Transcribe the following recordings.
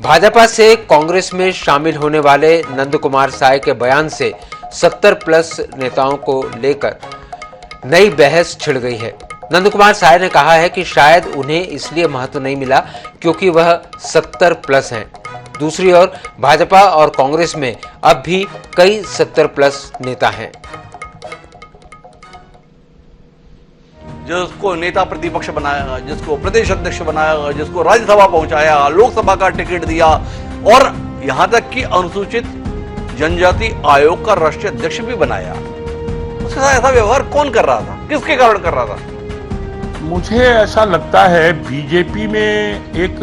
भाजपा से कांग्रेस में शामिल होने वाले नंद कुमार साय के बयान से 70 प्लस नेताओं को लेकर नई बहस छिड़ गई है। नंद कुमार साय ने कहा है कि शायद उन्हें इसलिए महत्व नहीं मिला क्योंकि वह 70 प्लस हैं। दूसरी ओर भाजपा और कांग्रेस में अब भी कई 70 प्लस नेता हैं। जिसको नेता प्रतिपक्ष बनाया, जिसको प्रदेश अध्यक्ष बनाया, जिसको राज्यसभा पहुंचाया, लोकसभा का टिकट दिया और यहां तक कि अनुसूचित जनजाति आयोग का राष्ट्रीय अध्यक्ष भी बनाया। उसके साथ ऐसा व्यवहार कौन कर रहा था, किसके कारण कर रहा था? मुझे ऐसा लगता है बीजेपी में एक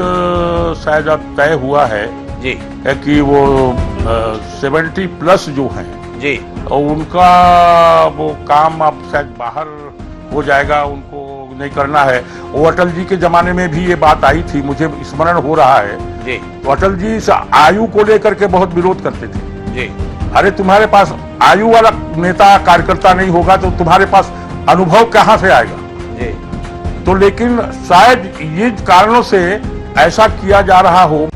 शायद अब तय हुआ है जी है कि वो 70 प्लस जो हैं जी और उनका वो काम अब शायद बाहर हो जाएगा, उनको नहीं करना है। वो अटल जी के जमाने में भी ये बात आई थी, मुझे स्मरण हो रहा है जी। तो अटल जी इस आयु को लेकर के बहुत विरोध करते थे जी। अरे तुम्हारे पास आयु वाला नेता कार्यकर्ता नहीं होगा तो तुम्हारे पास अनुभव कहां से आएगा जी। तो लेकिन शायद ये कारणों से ऐसा किया जा रहा हो।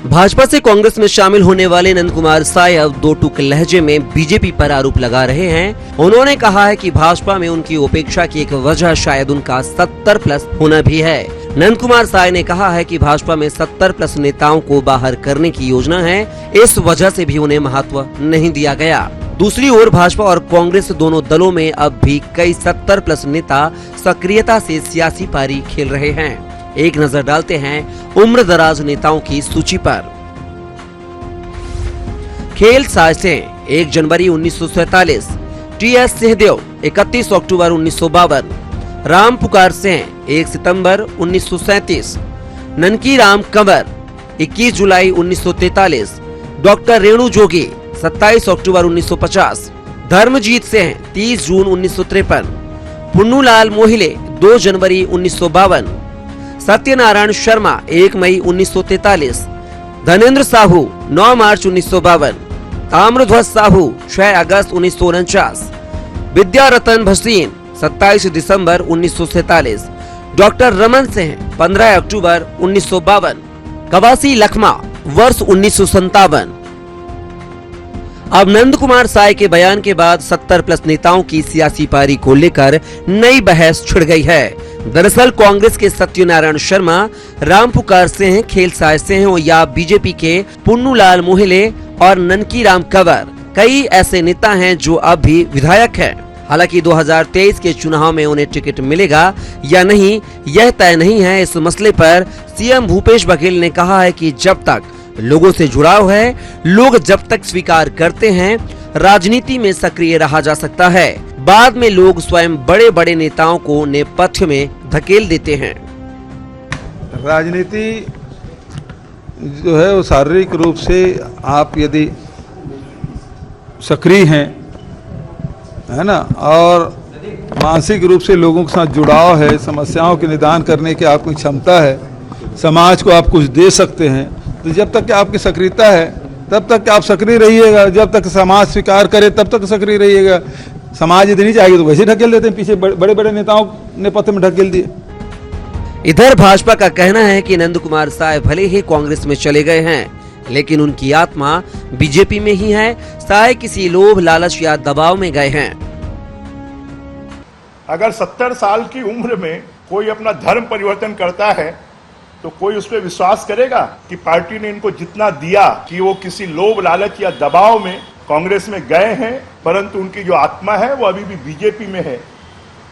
भाजपा से कांग्रेस में शामिल होने वाले नंद कुमार साय अब दो टूक लहजे में बीजेपी पर आरोप लगा रहे हैं। उन्होंने कहा है कि भाजपा में उनकी उपेक्षा की एक वजह शायद उनका 70 प्लस होना भी है। नंद कुमार साय ने कहा है कि भाजपा में 70 प्लस नेताओं को बाहर करने की योजना है, इस वजह से भी उन्हें महत्व नहीं दिया गया। दूसरी ओर भाजपा और कांग्रेस दोनों दलों में अब भी कई 70 प्लस नेता सक्रियता से सियासी पारी खेल रहे हैं। एक नजर डालते हैं उम्र दराज नेताओं की सूची पर। खेल साय सिंह 1 जनवरी 1947, टी.एस. सिंहदेव 31 अक्टूबर 1952, राम पुकार सिंह 1 सितंबर 1937, ननकी राम कंवर 21 जुलाई 1943, डॉक्टर रेणु जोगी 27 अक्टूबर 1950, धर्मजीत सिंह 30 जून 1953, पुन्नूलाल मोहिले 2 जनवरी 1952, सत्यनारायण शर्मा 1 मई 1943, धनेन्द्र साहू 9 मार्च 1952, ताम्रध्वज साहू 6 अगस्त 1949, विद्या रतन भसीन 27 दिसंबर 1947, डॉक्टर रमन सिंह 15 अक्टूबर 1952, कवासी लखमा वर्ष 1957। अब नंद कुमार साय के बयान के बाद 70 प्लस नेताओं की सियासी पारी को लेकर नई बहस छिड़ गई है। दरअसल कांग्रेस के सत्यनारायण शर्मा, राम पुकार सिंह, खेल साय सिंह या बीजेपी के पुन्नूलाल मोहिले और ननकी राम कंवर कई ऐसे नेता हैं जो अब भी विधायक हैं। हालांकि 2023 के चुनाव में उन्हें टिकट मिलेगा या नहीं यह तय नहीं है। इस मसले पर सीएम भूपेश बघेल ने कहा है कि जब तक लोगों से जुड़ाव है, लोग जब तक स्वीकार करते हैं, राजनीति में सक्रिय रहा जा सकता है। बाद में लोग स्वयं बड़े बड़े नेताओं को नेपथ्य में धकेल देते हैं। राजनीति जो है वो शारीरिक रूप से आप यदि सक्रिय हैं, है ना, और मानसिक रूप से लोगों के साथ जुड़ाव है, समस्याओं के निदान करने की आपकी क्षमता है, समाज को आप कुछ दे सकते हैं, तो जब तक आपकी सक्रियता है तब तक आप सक्रिय रहिएगा। जब तक समाज स्वीकार करे तब तक सक्रिय रहिएगा। समाज यदि नहीं चाहेगी तो वैसे ढकेल देते हैं, पीछे बड़े बड़े नेताओं ने पथ में ढकेल दिए। इधर भाजपा का कहना है कि नंद कुमार साय भले ही कांग्रेस में चले गए हैं, लेकिन उनकी आत्मा बीजेपी में ही है। साय किसी लोभ, लालच या दबाव में गए हैं। अगर 70 साल की उम्र में कोई अपना धर्म परिवर्तन करता है तो कोई उस पर विश्वास करेगा कि पार्टी ने इनको जितना दिया कि वो किसी लोभ, लालच या दबाव में कांग्रेस में गए हैं, परंतु उनकी जो आत्मा है वो अभी भी बीजेपी में है।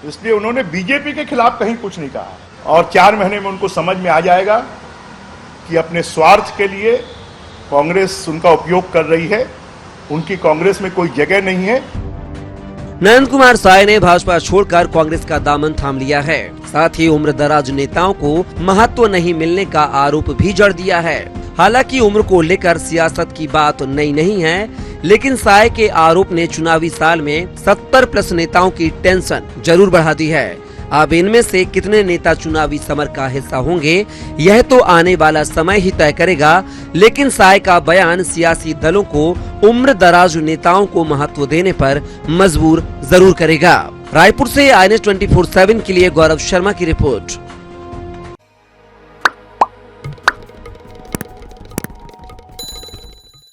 इसलिए उन्होंने बीजेपी के खिलाफ कहीं कुछ नहीं कहा और 4 महीने में उनको समझ में आ जाएगा कि अपने स्वार्थ के लिए कांग्रेस उनका उपयोग कर रही है, उनकी कांग्रेस में कोई जगह नहीं है। नंद कुमार साय ने भाजपा छोड़कर कांग्रेस का दामन थाम लिया है। साथ ही उम्र दराज नेताओं को महत्व नहीं मिलने का आरोप भी जड़ दिया है। हालांकि उम्र को लेकर सियासत की बात नई नहीं है, लेकिन साय के आरोप ने चुनावी साल में 70 प्लस नेताओं की टेंशन जरूर बढ़ा दी है। अब इनमें से कितने नेता चुनावी समर का हिस्सा होंगे यह तो आने वाला समय ही तय करेगा, लेकिन साय का बयान सियासी दलों को उम्र दराज नेताओं को महत्व देने पर मजबूर जरूर करेगा। रायपुर से INS 24/7 के लिए गौरव शर्मा की रिपोर्ट।